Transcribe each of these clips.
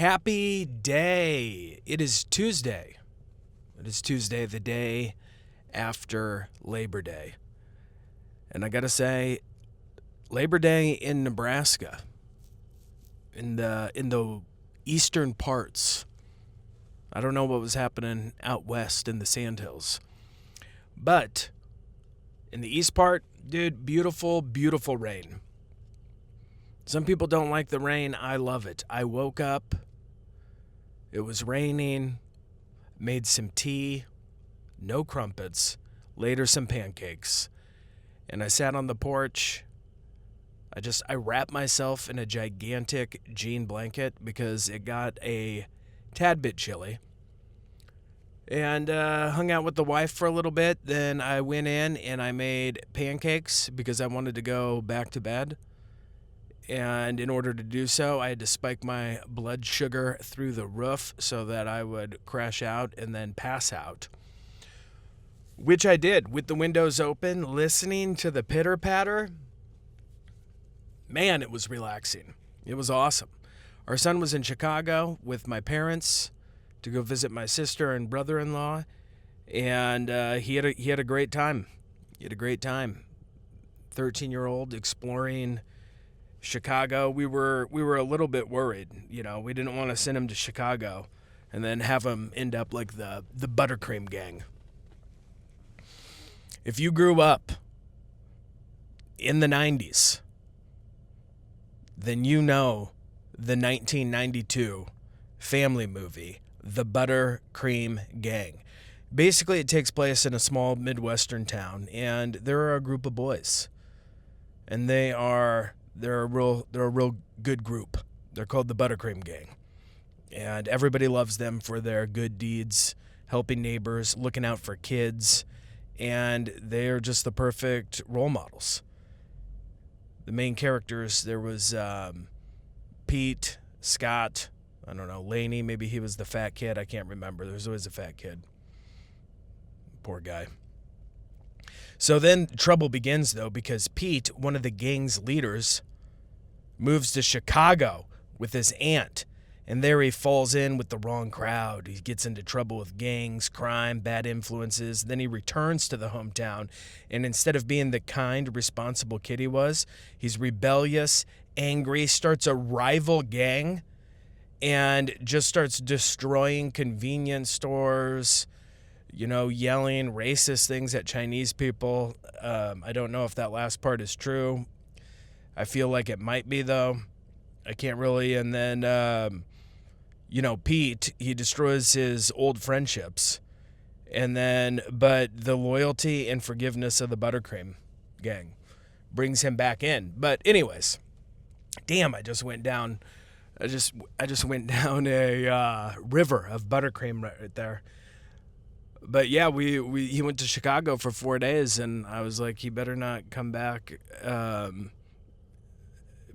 Happy day. It is Tuesday. It is Tuesday, the day after Labor Day. And I got to say, Labor Day in Nebraska, in the eastern parts. I don't know what was happening out west in the Sandhills. But in the east part, dude, beautiful, beautiful rain. Some people don't like the rain. I love it. I woke up. It was raining. Made some tea. No crumpets. Later some pancakes. And I sat on the porch. I wrapped myself in a gigantic jean blanket because it got a tad bit chilly. And hung out with the wife for a little bit. Then I went in and I made pancakes because I wanted to go back to bed. And in order to do so, I had to spike my blood sugar through the roof so that I would crash out and then pass out. Which I did with the windows open, listening to the pitter patter. Man, it was relaxing. It was awesome. Our son was in Chicago with my parents to go visit my sister and brother-in-law, and he had a great time. He had a great time. 13-year-old exploring Chicago. We were a little bit worried. We didn't want to send him to Chicago and then have him end up like the Buttercream Gang. If you grew up in the 90s, then you know the 1992 family movie, The Buttercream Gang. Basically, it takes place in a small Midwestern town, and there are a group of boys, and they're a real good group. They're called the Buttercream Gang, and everybody loves them for their good deeds, helping neighbors, looking out for kids, and they're just the perfect role models. The main characters, there was Pete, Scott, I don't know, Laney, maybe he was the fat kid, I can't remember. There's always a fat kid. Poor guy. So then trouble begins, though, because Pete, one of the gang's leaders, moves to Chicago with his aunt, and there he falls in with the wrong crowd. He gets into trouble with gangs, crime, bad influences. Then he returns to the hometown, and instead of being the kind, responsible kid he was, he's rebellious, angry, starts a rival gang, and just starts destroying convenience stores, yelling racist things at Chinese people. I don't know if that last part is true. I feel like it might be, though. I can't really. And then, Pete, he destroys his old friendships. But the loyalty and forgiveness of the Buttercream Gang brings him back in. But anyways, damn, I just went down a river of buttercream right there. But yeah, he went to Chicago for 4 days, and I was like, he better not come back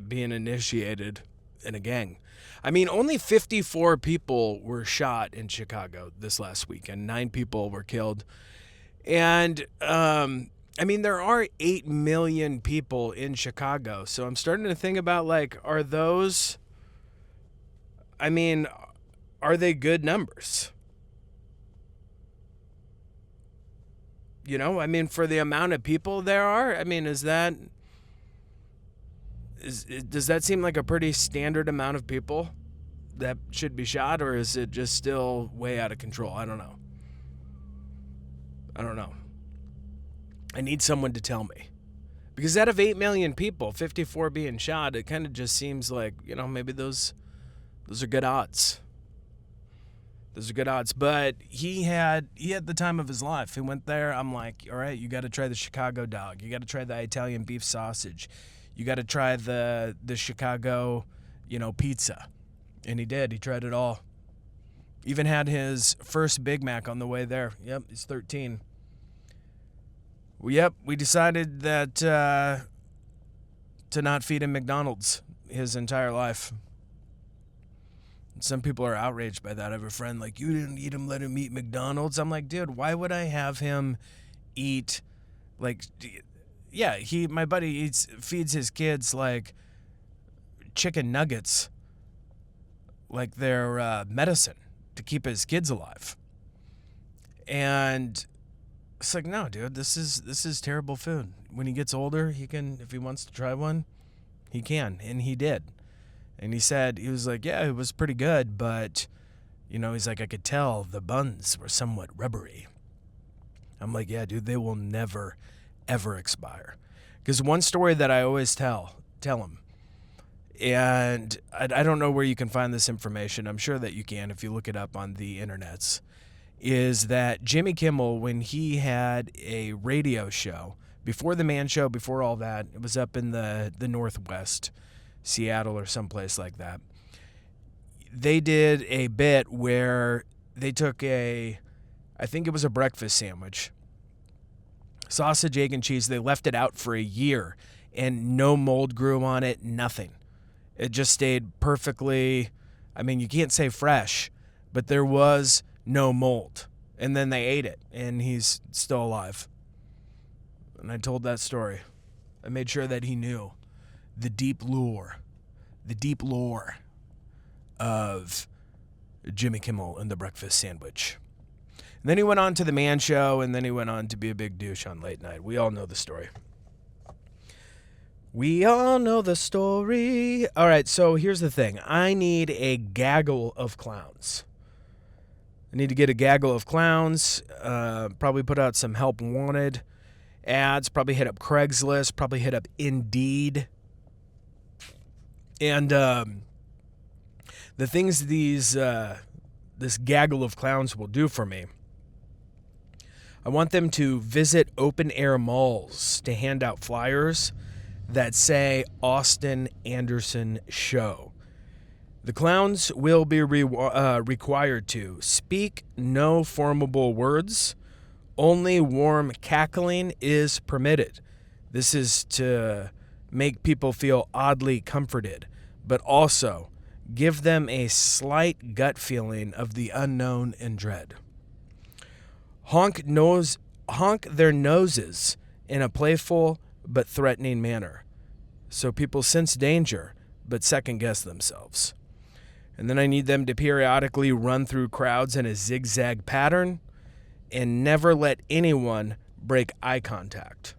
being initiated in a gang. I mean, only 54 people were shot in Chicago this last weekend. 9 people were killed. And, there are 8 million people in Chicago. So I'm starting to think about, are they good numbers? For the amount of people there are, does that seem like a pretty standard amount of people that should be shot, or is it just still way out of control? I don't know. I need someone to tell me. Because out of 8 million people, 54 being shot, it kind of just seems like, maybe those are good odds. Those are good odds. But he had the time of his life. He went there. I'm like, all right, you got to try the Chicago dog. You got to try the Italian beef sausage. You got to try the Chicago, pizza. And he did. He tried it all. Even had his first Big Mac on the way there. Yep, he's 13. Well, yep, we decided that to not feed him McDonald's his entire life. Some people are outraged by that. I have a friend like, you didn't let him eat McDonald's. I'm like, dude, why would I have him eat, my buddy feeds his kids chicken nuggets like their medicine to keep his kids alive. And it's like, no, dude, this is terrible food. When he gets older, he can, if he wants to try one, he can, and he did. And he said, he was like, yeah, it was pretty good, but, he's like, I could tell the buns were somewhat rubbery. I'm like, yeah, dude, they will never, ever expire. Because one story that I always tell him, and I don't know where you can find this information. I'm sure that you can if you look it up on the internets, is that Jimmy Kimmel, when he had a radio show, before the Man Show, before all that, it was up in the Northwest, Seattle or someplace like that, they did a bit where they took I think it was a breakfast sandwich, sausage, egg, and cheese. They left it out for a year, and no mold grew on it, nothing. It just stayed perfectly, you can't say fresh, but there was no mold. And then they ate it, and he's still alive. And I told that story. I made sure that he knew the deep lore of Jimmy Kimmel and the breakfast sandwich. And then he went on to the Man Show, and then he went on to be a big douche on late night. We all know the story. All right, so here's the thing. I need a gaggle of clowns. I need to get a gaggle of clowns, probably put out some help wanted ads, probably hit up Craigslist, probably hit up Indeed. And the things this gaggle of clowns will do for me, I want them to visit open-air malls to hand out flyers that say Austin Anderson Show. The clowns will be required to speak no formable words. Only warm cackling is permitted. This is to make people feel oddly comforted, but also give them a slight gut feeling of the unknown and dread. Honk their noses in a playful but threatening manner, so people sense danger but second-guess themselves. And then I need them to periodically run through crowds in a zigzag pattern and never let anyone break eye contact.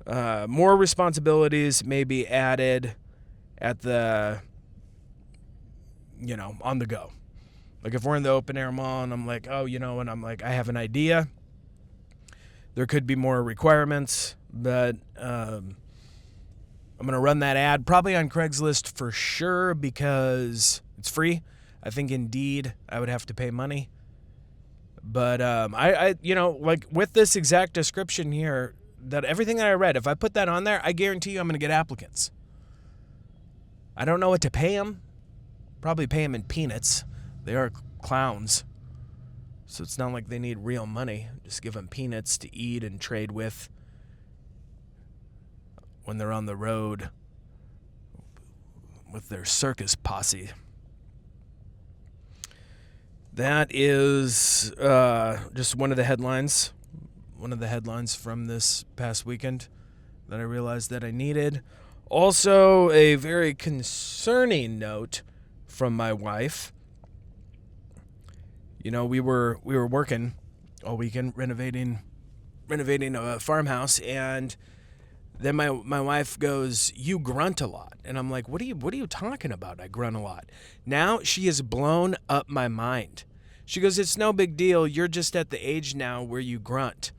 More responsibilities may be added at the, on the go. Like if we're in the open air mall and I'm like, and I'm like, I have an idea. There could be more requirements, but I'm going to run that ad probably on Craigslist for sure because it's free. I think Indeed, I would have to pay money. But I like with this exact description here, that everything that I read, if I put that on there, I guarantee you I'm going to get applicants. I don't know what to pay them. Probably pay them in peanuts. They are clowns. So it's not like they need real money. Just give them peanuts to eat and trade with when they're on the road with their circus posse. That is just one of the headlines from this past weekend that I realized that I needed. Also, a very concerning note from my wife. We were working all weekend renovating a farmhouse, and then my wife goes, "You grunt a lot." And I'm like, "What are you talking about? I grunt a lot." Now she has blown up my mind. She goes, "It's no big deal. You're just at the age now where you grunt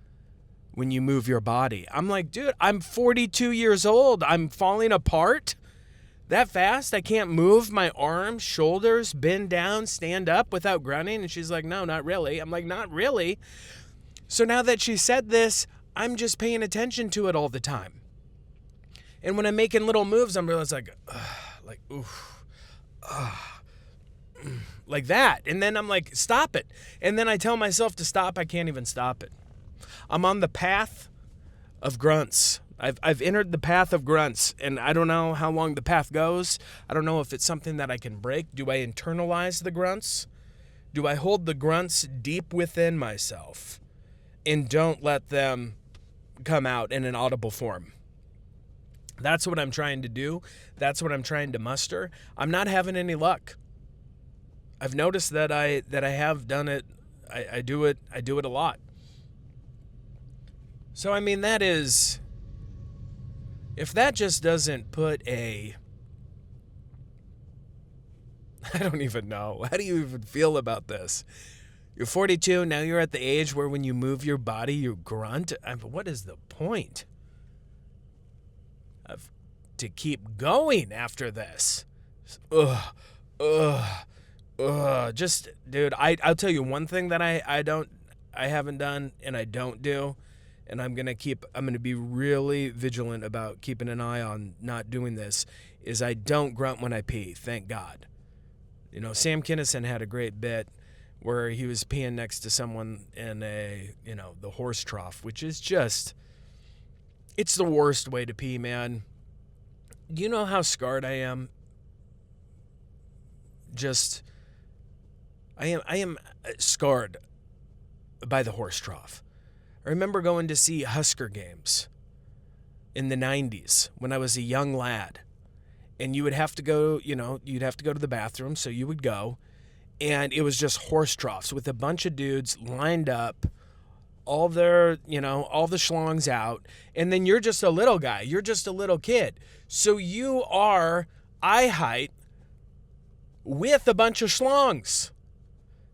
when you move your body." I'm like, "Dude, I'm 42 years old. I'm falling apart that fast. I can't move my arms, shoulders, bend down, stand up without grunting." And she's like, "No, not really." I'm like, "Not really." So now that she said this, I'm just paying attention to it all the time. And when I'm making little moves, I'm realizing like that. And then I'm like, stop it. And then I tell myself to stop. I can't even stop it. I'm on the path of grunts. I've entered the path of grunts, and I don't know how long the path goes. I don't know if it's something that I can break. Do I internalize the grunts? Do I hold the grunts deep within myself and don't let them come out in an audible form? That's what I'm trying to do. That's what I'm trying to muster. I'm not having any luck. I've noticed that I have done it. I do it a lot. So I mean, that is, if that just doesn't put a, I don't even know. How do you even feel about this? You're 42, now you're at the age where when you move your body, you grunt. What is the point of to keep going after this? Just, dude, I'll tell you one thing that I haven't done and I don't do, and I'm going to be really vigilant about keeping an eye on not doing this, is I don't grunt when I pee, thank God. You know, Sam Kinison had a great bit where he was peeing next to someone in the horse trough, which is just, it's the worst way to pee, man. Do you know how scarred I am? I am scarred by the horse trough. I remember going to see Husker games in the 90s when I was a young lad. And you would have to go, you'd have to go to the bathroom, so you would go. And it was just horse troughs with a bunch of dudes lined up, all the schlongs out. And then you're just a little guy. You're just a little kid. So you are eye height with a bunch of schlongs.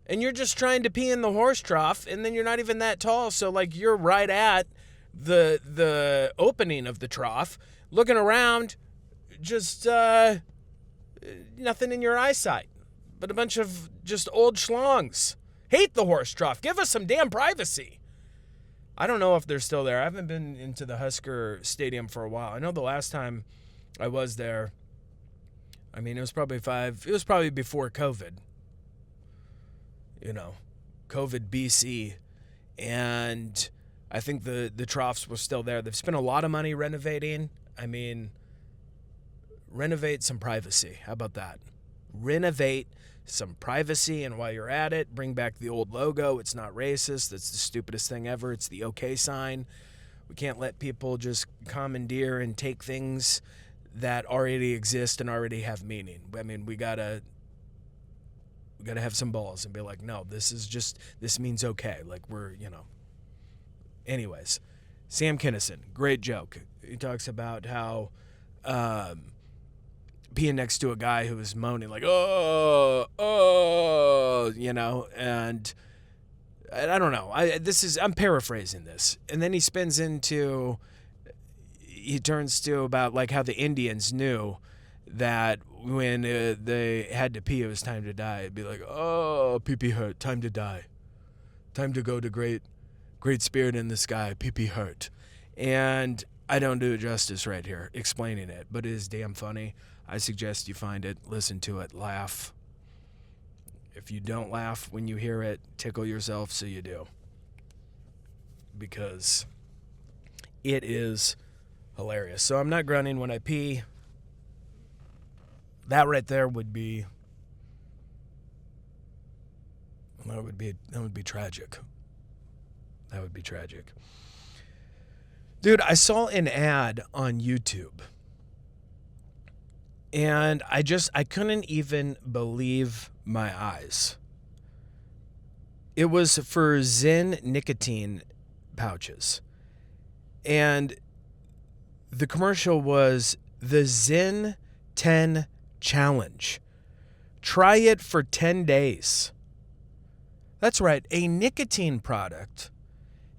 And you're just trying to pee in the horse trough, and then you're not even that tall, so like you're right at the opening of the trough, looking around, just nothing in your eyesight, but a bunch of just old schlongs. Hate the horse trough. Give us some damn privacy. I don't know if they're still there. I haven't been into the Husker Stadium for a while. I know the last time I was there, I mean, it was probably before COVID. COVID BC, and I think the troughs were still there. They've spent a lot of money renovating. I mean, renovate some privacy. How about that? Renovate some privacy, and while you're at it, bring back the old logo. It's not racist. That's the stupidest thing ever. It's the OK sign. We can't let people just commandeer and take things that already exist and already have meaning. I mean, we gotta have some balls and be like, no, this means okay. Like Anyways, Sam Kinison, great joke. He talks about how being next to a guy who was moaning like, and I don't know. I'm paraphrasing this. And then he turns to about like how the Indians knew that when they had to pee, it was time to die. It'd be like, oh, pee-pee hurt, time to die. Time to go to great spirit in the sky, pee-pee hurt. And I don't do it justice right here explaining it, but it is damn funny. I suggest you find it, listen to it, laugh. If you don't laugh when you hear it, tickle yourself so you do. Because it is hilarious. So I'm not grunting when I pee. That right there would be tragic. That would be tragic. Dude, I saw an ad on YouTube, and I couldn't even believe my eyes. It was for Zyn nicotine pouches. And the commercial was the Zyn 10 Challenge. Try it for 10 days. That's right, a nicotine product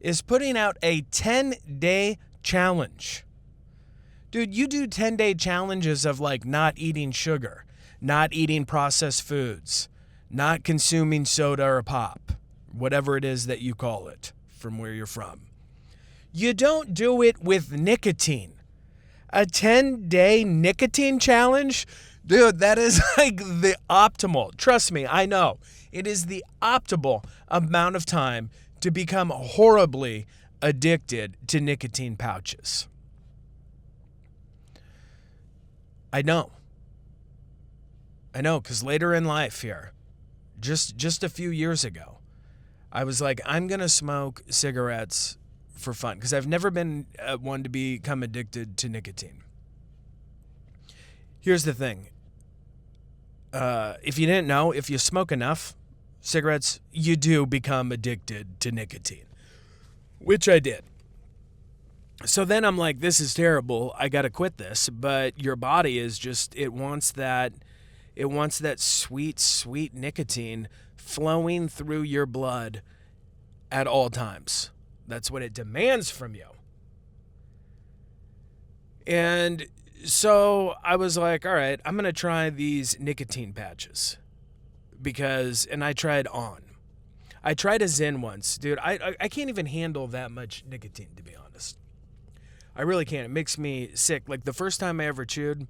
is putting out a 10-day challenge. Dude, you do 10-day challenges of like not eating sugar, not eating processed foods, not consuming soda or pop, whatever it is that you call it from where you're from. You don't do it with nicotine. A 10-day nicotine challenge? Dude, that is like the optimal. Trust me, I know. It is the optimal amount of time to become horribly addicted to nicotine pouches. I know, because later in life here, just a few years ago, I was like, I'm going to smoke cigarettes for fun, because I've never been one to become addicted to nicotine. Here's the thing. If you didn't know, if you smoke enough cigarettes, you do become addicted to nicotine, which I did. So then I'm like, this is terrible. I got to quit this. But your body is just, it wants that sweet, sweet nicotine flowing through your blood at all times. That's what it demands from you. And so I was like, all right, I'm going to try these nicotine patches. And I tried on. I tried a Zyn once. Dude, I can't even handle that much nicotine, to be honest. I really can't. It makes me sick. Like the first time I ever chewed,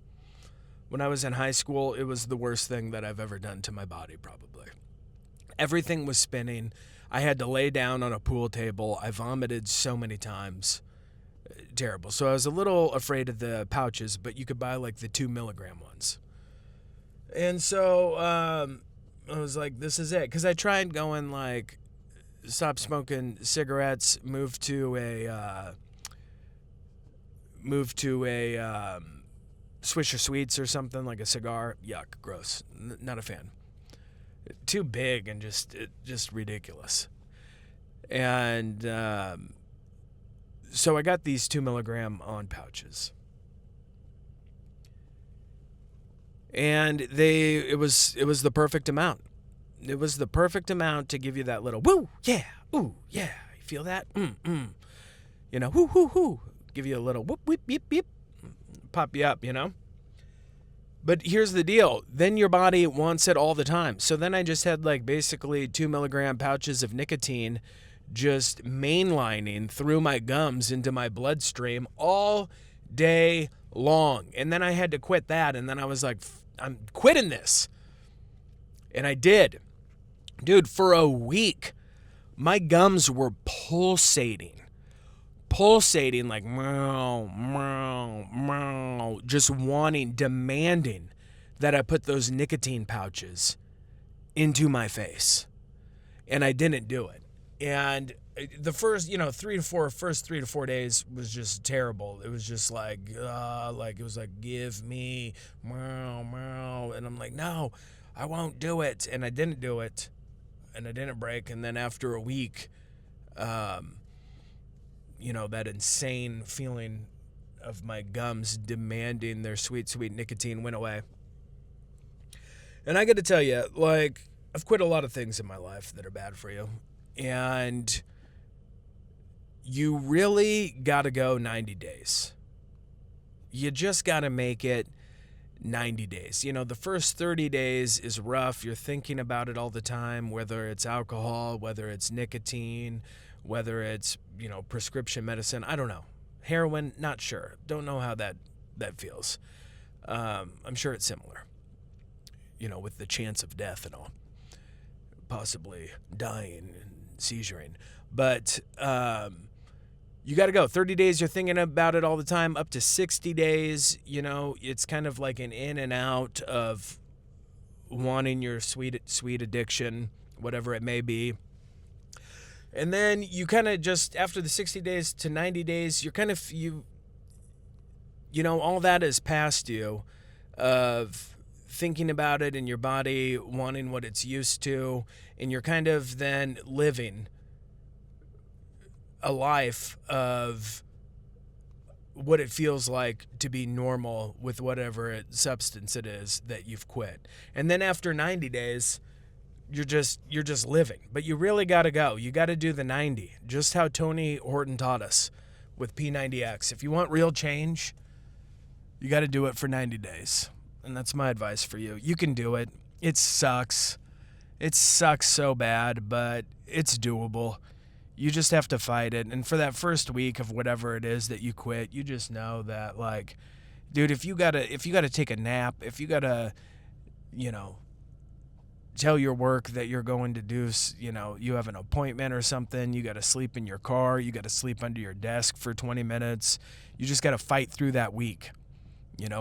when I was in high school, it was the worst thing that I've ever done to my body, probably. Everything was spinning. I had to lay down on a pool table. I vomited so many times. Terrible. So I was a little afraid of the pouches, but you could buy like the 2 milligram ones. And so I was like, this is it. Because I tried going like, stop smoking cigarettes, move to a Swisher Sweets or something, like a cigar. Yuck, gross. Not a fan. Too big and just ridiculous. And so I got these 2 milligram on pouches. And it was the perfect amount. It was the perfect amount to give you that little woo, yeah, ooh, yeah. You feel that? You know, whoo, whoo, whoo. Give you a little whoop, whip, beep, beep. Pop you up, you know? But here's the deal. Then your body wants it all the time. So then I just had like basically 2 milligram pouches of nicotine just mainlining through my gums into my bloodstream all day long. And then I had to quit that. And then I was like, I'm quitting this. And I did. Dude, for a week, my gums were pulsating like meow, meow, meow, just demanding that I put those nicotine pouches into my face. And I didn't do it. And the first, 3 to 4 days was just terrible. It was just like it was like, give me meow, meow. And I'm like, no, I won't do it. And I didn't do it. And I didn't break. And then after a week, that insane feeling of my gums demanding their sweet, sweet nicotine went away. And I got to tell you, like, I've quit a lot of things in my life that are bad for you. And you really got to go 90 days. You just got to make it 90 days. The first 30 days is rough. You're thinking about it all the time, whether it's alcohol, whether it's nicotine, whether it's, prescription medicine. I don't know. Heroin, not sure. Don't know how that feels. I'm sure it's similar, with the chance of death and all. Possibly dying and seizuring. But you got to go. 30 days, you're thinking about it all the time. Up to 60 days, it's kind of like an in and out of wanting your sweet, sweet addiction, whatever it may be. And then you kind of just, after the 60 days to 90 days, you're kind of, all that is past you of thinking about it and your body wanting what it's used to. And you're kind of then living a life of what it feels like to be normal with whatever substance it is that you've quit. And then after 90 days, you're just living. But you really got to go. You got to do the 90, just how Tony Horton taught us with P90X. If you want real change, you got to do it for 90 days. And that's my advice for you. You can do it. It sucks. It sucks so bad, but it's doable. You just have to fight it. And for that first week of whatever it is that you quit, you just know that, like, dude, if you gotta take a nap, if you gotta, tell your work that you're going to do, you have an appointment or something, you got to sleep in your car, you got to sleep under your desk for 20 minutes. You just got to fight through that week.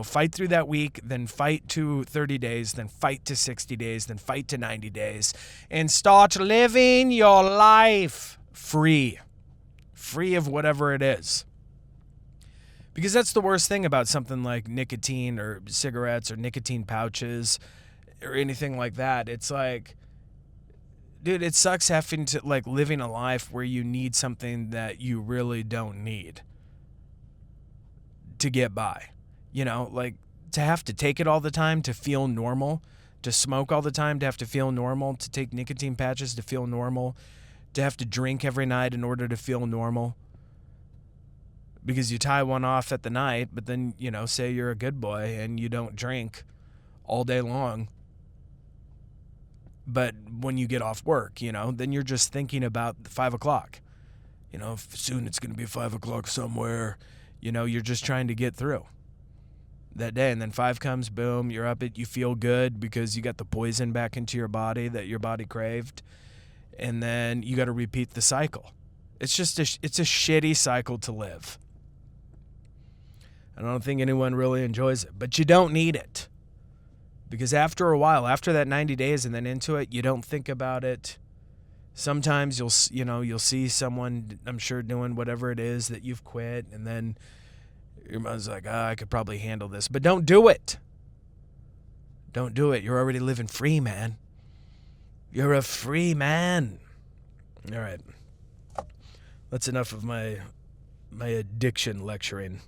Fight through that week, then fight to 30 days, then fight to 60 days, then fight to 90 days, and start living your life free of whatever it is. Because that's the worst thing about something like nicotine or cigarettes or nicotine pouches or anything like that. It's like, dude, it sucks having to, like, living a life where you need something that you really don't need to get by. You know, like, to have to take it all the time to feel normal, to smoke all the time to have to feel normal, to take nicotine patches to feel normal, to have to drink every night in order to feel normal. Because you tie one off at the night, but then, you know, say you're a good boy and you don't drink all day long. But when you get off work, you know, then you're just thinking about 5 o'clock. You know, soon it's going to be 5 o'clock somewhere. You know, you're just trying to get through that day. And then 5 comes, boom, you're up. You feel good because you got the poison back into your body that your body craved. And then you got to repeat the cycle. It's just it's a shitty cycle to live. I don't think anyone really enjoys it, but you don't need it. Because after a while, after that 90 days and then into it, you don't think about it. Sometimes you'll see someone, I'm sure, doing whatever it is that you've quit, and then your mind's like, I could probably handle this. But don't do it. Don't do it. You're already living free, man. You're a free man. All right. That's enough of my addiction lecturing.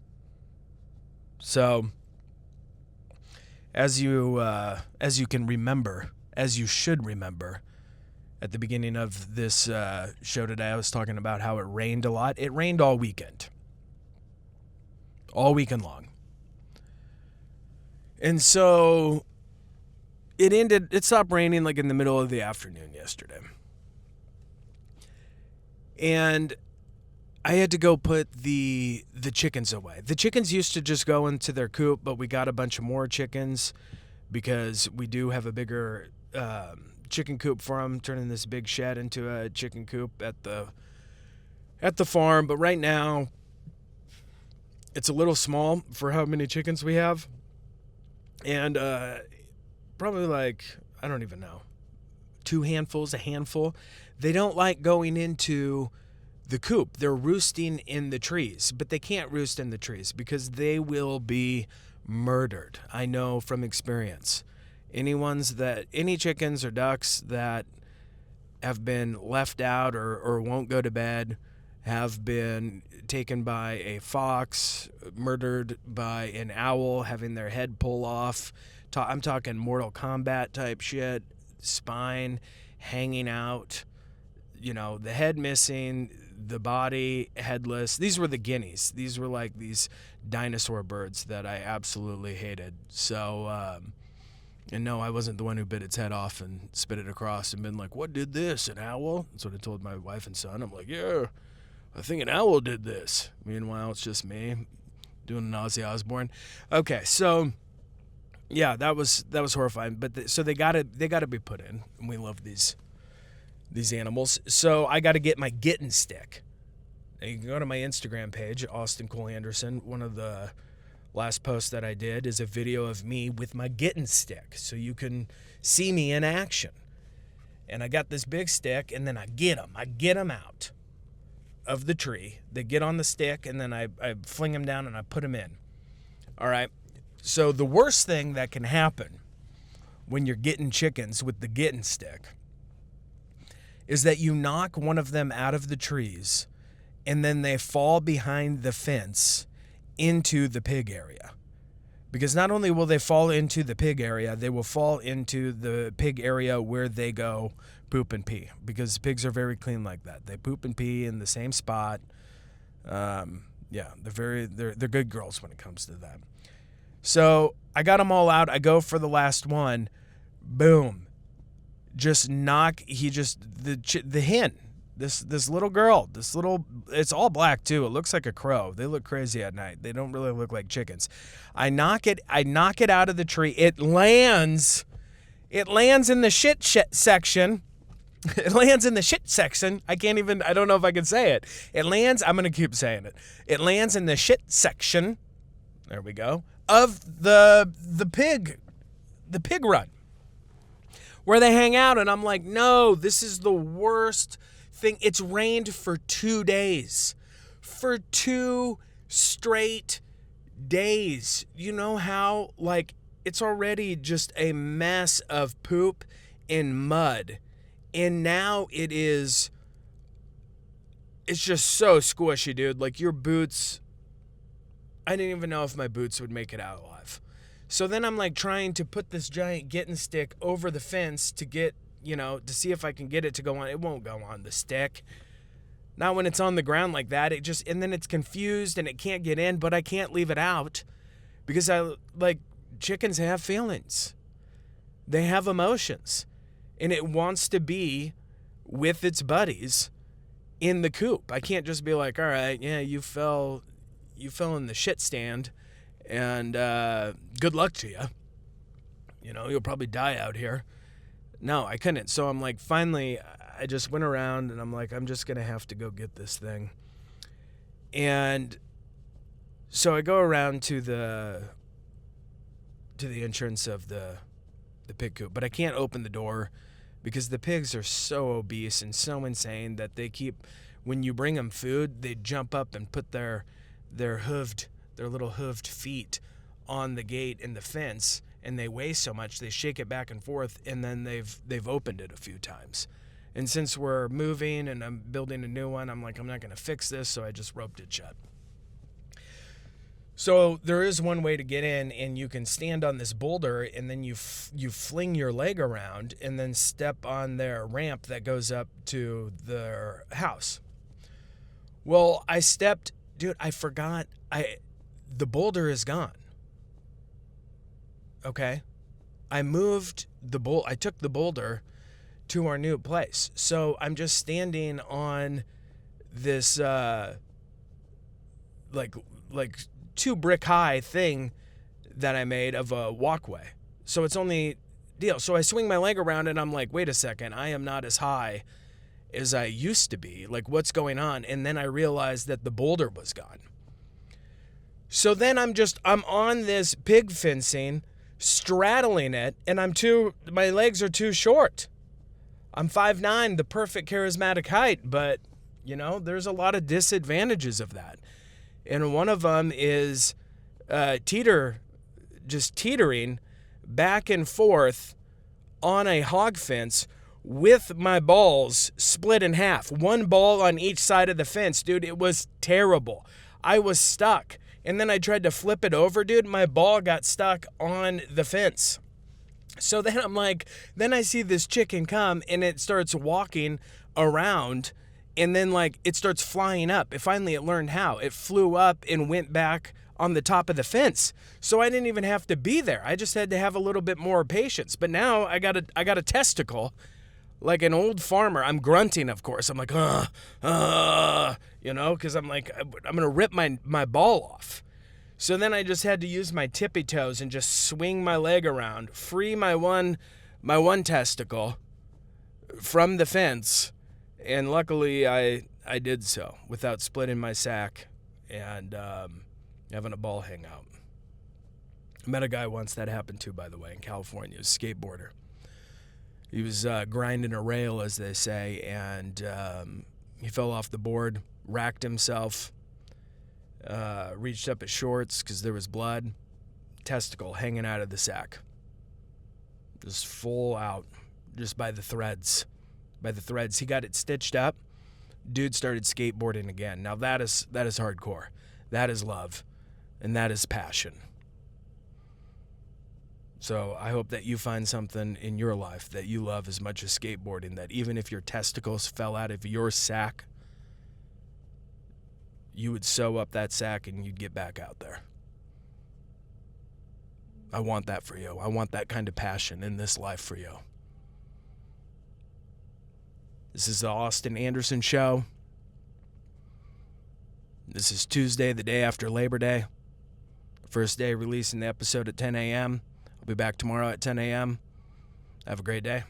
So, as you can remember, as you should remember, at the beginning of this show today, I was talking about how it rained a lot. It rained all weekend. All weekend long. And so it stopped raining like in the middle of the afternoon yesterday. And I had to go put the chickens away. The chickens used to just go into their coop, but we got a bunch of more chickens because we do have a bigger chicken coop for them, turning this big shed into a chicken coop at the farm. But right now, it's a little small for how many chickens we have. And probably like, I don't even know, 2 handfuls, a handful. They don't like going into the coop. They're roosting in the trees, but they can't roost in the trees because they will be murdered. I know from experience. Any chickens or ducks that have been left out or won't go to bed have been taken by a fox, murdered by an owl, having their head pull off. I'm talking Mortal Kombat type shit, spine hanging out, you know, the head missing, the body headless. These were the guineas. These were like these dinosaur birds that I absolutely hated. So, and no, I wasn't the one who bit its head off and spit it across and been like, what did this, an owl? That's what I told my wife and son. I'm like, yeah, I think an owl did this. Meanwhile, it's just me doing an Ozzy Osbourne. Okay, so yeah, that was horrifying. But so they gotta be put in, and we love these animals. So I got to get my gettin stick. Now you can go to my Instagram page, Austin Cole Anderson. One of the last posts that I did is a video of me with my gettin stick, so you can see me in action. And I got this big stick, and then I get them out of the tree. They get on the stick, and then I fling them down and I put them in. All right. So the worst thing that can happen when you're getting chickens with the gettin stick is that you knock one of them out of the trees and then they fall behind the fence into the pig area. Because not only will they fall into the pig area, they will fall into the pig area where they go poop and pee. Because pigs are very clean like that. They poop and pee in the same spot. Yeah, they're good girls when it comes to that. So I got them all out. I go for the last one. Boom. Just knock. The hen. This little girl. It's all black too. It looks like a crow. They look crazy at night. They don't really look like chickens. I knock it out of the tree. It lands in the shit section. It lands in the shit section. I don't know if I can say it. I'm going to keep saying it. It lands in the shit section. There we go. Of the pig run where they hang out. And I'm like, no, this is the worst thing. It's rained for 2 days. For 2 straight days. You know how, like, it's already just a mess of poop and mud. And now it's just so squishy, dude. Like, your boots, I didn't even know if my boots would make it out alive. So then I'm like trying to put this giant gettin stick over the fence to get, to see if I can get it to go on. It won't go on the stick. Not when it's on the ground like that. And then it's confused and it can't get in, but I can't leave it out because chickens have feelings. They have emotions, and it wants to be with its buddies in the coop. I can't just be like, all right, yeah, you fell in the shit stand, and good luck to you. You'll probably die out here. No, I couldn't. So I'm like, finally, I just went around, and I'm like, I'm just going to have to go get this thing. And so I go around to the entrance of the pig coop, but I can't open the door because the pigs are so obese and so insane that when you bring them food, they jump up and put their little hooved feet on the gate and the fence, and they weigh so much they shake it back and forth, and then they've opened it a few times. And since we're moving and I'm building a new one, I'm like, I'm not going to fix this, so I just roped it shut. So there is one way to get in, and you can stand on this boulder, and then you fling your leg around and then step on their ramp that goes up to their house. Well, I forgot. The boulder is gone. Okay? I took the boulder to our new place. So I'm just standing on this, like 2 brick high thing that I made of a walkway. So it's only deal. So I swing my leg around and I'm like, wait a second, I am not as high as I used to be. Like, what's going on? And then I realized that the boulder was gone. So then I'm on this pig fencing, straddling it, and my legs are too short. I'm 5'9", the perfect charismatic height, but there's a lot of disadvantages of that. And one of them is teetering back and forth on a hog fence with my balls split in half. One ball on each side of the fence, dude. It was terrible. I was stuck. And then I tried to flip it over, dude. My ball got stuck on the fence. So then then I see this chicken come, and it starts walking around, and then it starts flying up. Finally it learned how. It flew up and went back on the top of the fence. So I didn't even have to be there. I just had to have a little bit more patience. But now I got a testicle like an old farmer. I'm grunting, of course. I'm like, because I'm like, I'm going to rip my ball off. So then I just had to use my tippy toes and just swing my leg around, free my one testicle from the fence. And luckily I did so without splitting my sack and having a ball hang out. I met a guy once that happened to, by the way, in California, a skateboarder. He was grinding a rail, as they say, and he fell off the board, racked himself, reached up his shorts because there was blood, testicle hanging out of the sack. Just full out, just by the threads. He got it stitched up. Dude started skateboarding again. Now that is hardcore. That is love, and that is passion. So I hope that you find something in your life that you love as much as skateboarding, that even if your testicles fell out of your sack, you would sew up that sack and you'd get back out there. I want that for you. I want that kind of passion in this life for you. This is the Austin Anderson Show. This is Tuesday, the day after Labor Day. First day releasing the episode at 10 a.m. I'll be back tomorrow at 10 a.m. Have a great day.